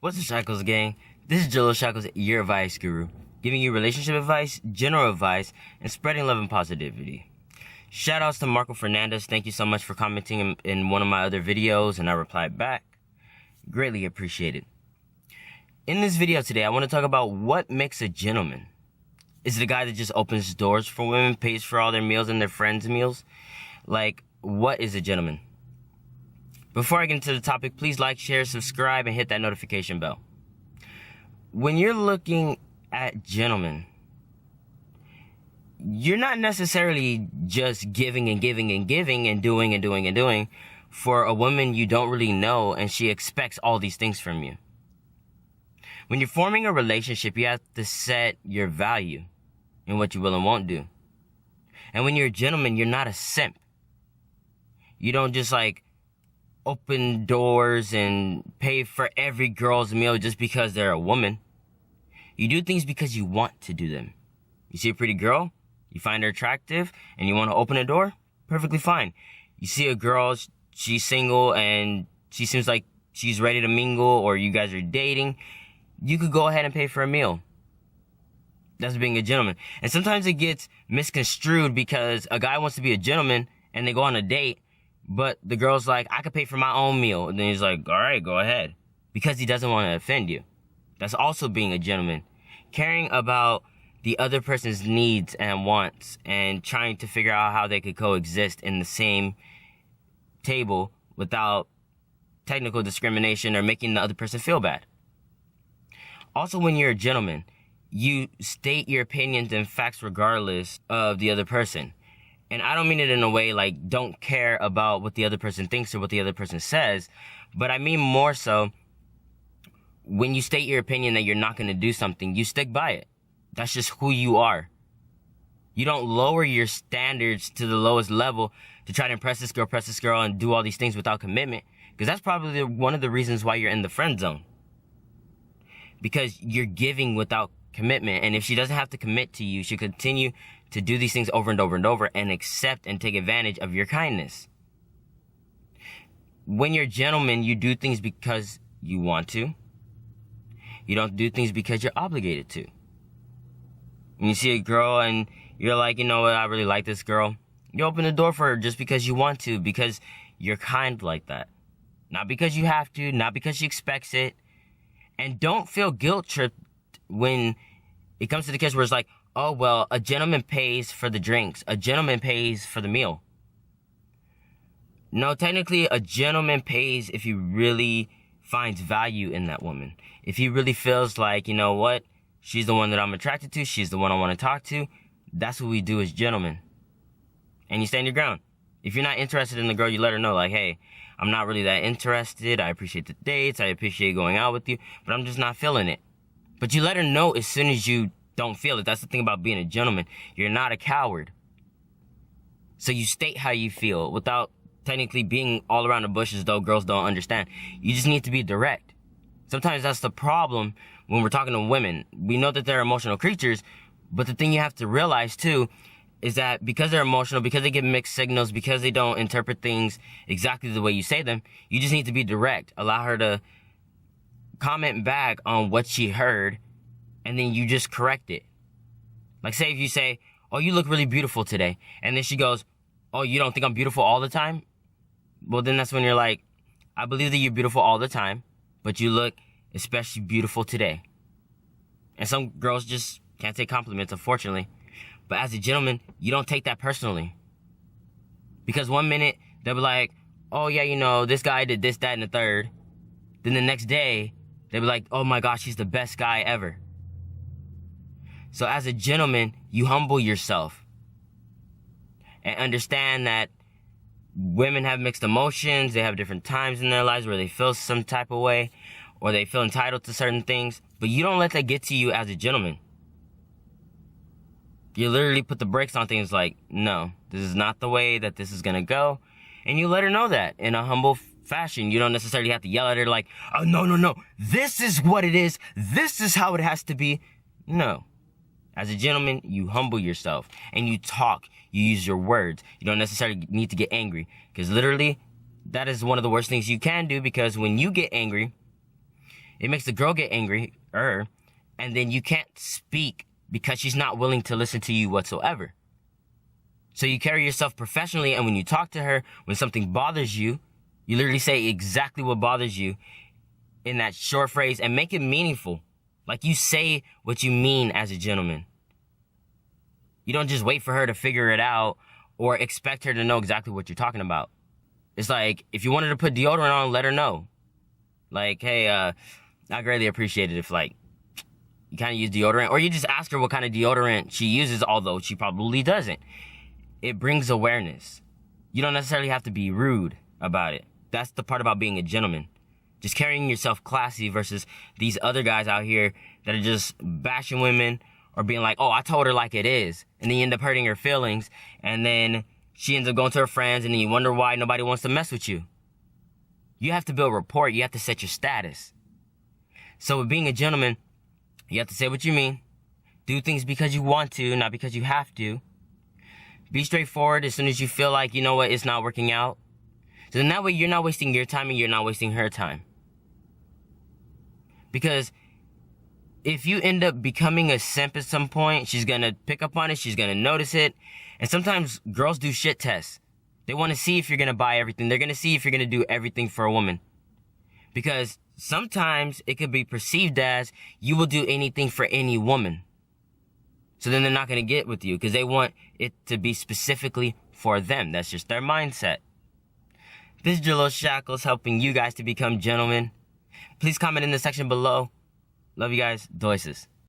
What's the Shacklz gang? This is Jaleel Shacklz, your advice guru, giving you relationship advice, general advice, and spreading love and positivity. Shout outs to Marco Fernandez. Thank you so much for commenting in one of my other videos, and I replied back. Greatly appreciated. In this video today, I want to talk about what makes a gentleman. Is it a guy that just opens doors for women, pays for all their meals and their friends' meals? Like, what is a gentleman? Before I get into the topic, please like, share, subscribe, and hit that notification bell. When you're looking at gentlemen, you're not necessarily just giving and giving and giving and doing and doing and doing for a woman you don't really know, and she expects all these things from you. When you're forming a relationship, you have to set your value in what you will and won't do. And when you're a gentleman, you're not a simp. You don't just open doors and pay for every girl's meal just because they're a woman. You do things because you want to do them. You see a pretty girl, you find her attractive, and you want to open a door? Perfectly fine. You see a girl, she's single, and she seems like she's ready to mingle, or you guys are dating, you could go ahead and pay for a meal. That's being a gentleman. And sometimes it gets misconstrued because a guy wants to be a gentleman and they go on a date, but the girl's like, I could pay for my own meal. And then he's like, all right, go ahead. Because he doesn't want to offend you. That's also being a gentleman. Caring about the other person's needs and wants and trying to figure out how they could coexist in the same table without technical discrimination or making the other person feel bad. Also, when you're a gentleman, you state your opinions and facts regardless of the other person. And I don't mean it in a way like don't care about what the other person thinks or what the other person says, but I mean more so when you state your opinion that you're not going to do something, you stick by it. That's just who you are. You don't lower your standards to the lowest level to try to impress this girl, and do all these things without commitment, because that's probably one of the reasons why you're in the friend zone. Because you're giving without commitment, and if she doesn't have to commit to you, she'll continue to do these things over and over and over and accept and take advantage of your kindness. When you're a gentleman, you do things because you want to. You don't do things because you're obligated to. When you see a girl and you're like, you know what, I really like this girl, you open the door for her just because you want to, because you're kind like that. Not because you have to, not because she expects it. And don't feel guilt tripped when it comes to the case where it's like, oh, well, a gentleman pays for the drinks. A gentleman pays for the meal. No, technically, a gentleman pays if he really finds value in that woman. If he really feels like, you know what, she's the one that I'm attracted to, she's the one I want to talk to. That's what we do as gentlemen. And you stand your ground. If you're not interested in the girl, you let her know, like, hey, I'm not really that interested. I appreciate the dates. I appreciate going out with you, but I'm just not feeling it. But you let her know as soon as you don't feel it. That's the thing about being a gentleman. You're not a coward. So you state how you feel without technically being all around the bush as though girls don't understand. You just need to be direct. Sometimes that's the problem when we're talking to women. We know that they're emotional creatures, but the thing you have to realize too is that because they're emotional, because they get mixed signals, because they don't interpret things exactly the way you say them, you just need to be direct. Allow her to comment back on what she heard, and then you just correct it. Like, say if you say, oh, you look really beautiful today, and then she goes, oh, you don't think I'm beautiful all the time? Well, then that's when you're like, I believe that you're beautiful all the time, but you look especially beautiful today. And some girls just can't take compliments, unfortunately. But as a gentleman, you don't take that personally. Because one minute, they'll be like, oh yeah, you know, this guy did this, that, and the third. Then the next day, they'll be like, oh my gosh, he's the best guy ever. So as a gentleman, you humble yourself. And understand that women have mixed emotions. They have different times in their lives where they feel some type of way, or they feel entitled to certain things. But you don't let that get to you as a gentleman. You literally put the brakes on things like, no, this is not the way that this is going to go. And you let her know that in a humble fashion. You don't necessarily have to yell at her like, oh, no, this is what it is. This is how it has to be. No. As a gentleman, you humble yourself and you talk. You use your words. You don't necessarily need to get angry, because literally that is one of the worst things you can do, because when you get angry, It makes the girl get angry, and then you can't speak because she's not willing to listen to you whatsoever. So you carry yourself professionally, and when you talk to her, when something bothers you, you literally say exactly what bothers you in that short phrase and make it meaningful. Like, you say what you mean as a gentleman. You don't just wait for her to figure it out or expect her to know exactly what you're talking about. It's like, if you wanted to put deodorant on, let her know. Like, hey, I greatly appreciate it if, like, you kind of use deodorant. Or you just ask her what kind of deodorant she uses, although she probably doesn't. It brings awareness. You don't necessarily have to be rude about it. That's the part about being a gentleman. Just carrying yourself classy versus these other guys out here that are just bashing women or being like, oh, I told her like it is. And then you end up hurting her feelings. And then she ends up going to her friends, and then you wonder why nobody wants to mess with you. You have to build rapport. You have to set your status. So with being a gentleman, you have to say what you mean. Do things because you want to, not because you have to. Be straightforward as soon as you feel like, you know what, it's not working out. So then that way you're not wasting your time and you're not wasting her time. Because if you end up becoming a simp at some point, she's going to pick up on it. She's going to notice it. And sometimes girls do shit tests. They want to see if you're going to buy everything. They're going to see if you're going to do everything for a woman. Because sometimes it could be perceived as you will do anything for any woman. So then they're not going to get with you because they want it to be specifically for them. That's just their mindset. This is Jaleel Shacklz helping you guys to become gentlemen. Please comment in the section below. Love you guys. Doices.